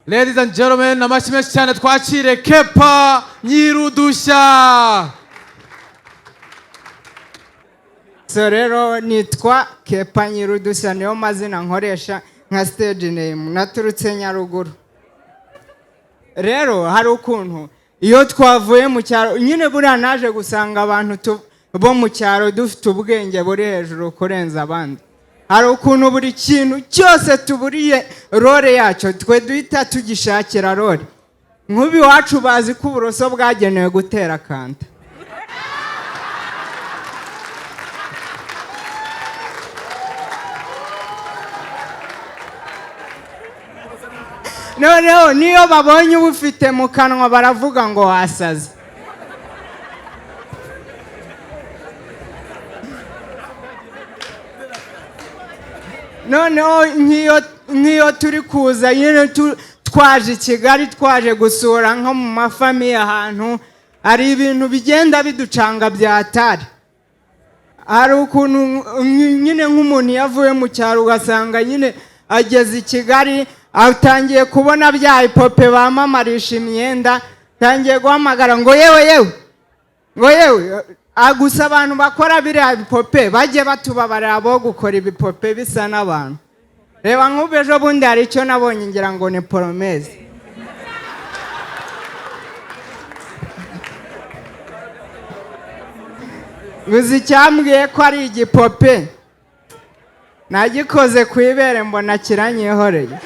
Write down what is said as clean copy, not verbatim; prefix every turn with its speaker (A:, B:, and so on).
A: Ladies and gentlemen, amashyi menshi cyane twakire Kepa Nyirudushya.
B: So rero nitwa Kepa Nyirudushya, niyo mazina nkoresha nka stage name, naturutse Nyaruguru. Rero hari ukuntu iyo twavuye mu cyaro nyine buriya naje gusanga abantu bo mu cyaro dufite ubwenge buri hejuru kurenza abandi. Hari ukuntu buri kintu cyose tuburiye role yacyo twe duhita tugishakira role. Nk'ubu iwacu bazi ko uburoso bwagenewe gutera kanta. Noneho niyo babonye ubufite mu kanwa baravuga ngo wasaze. Noneho nk'iyo turi kuza nyine twaje i Kigali twaje gusura nko mu mafamiye ahantu hari ibintu bigenda biducanga byatari. Hari ukuntu nyine nk'umuntu yavuye mu cyaro ugasanga nyine ageze i Kigali atangiye kubona bya ipope bamamarisha imyenda, tangiye guhamagara ngo yewe gusa abantu bakora biriya bipope bajye batubabarira bo gukora ibipope bisa n'abantu. Reba nk'ubu ejo bundi hari icyo nabonye ngira ngo ni promesse. Gusa icyambwiye ko ari igipope nagikoze ku ibere mbona kiranyihoreye.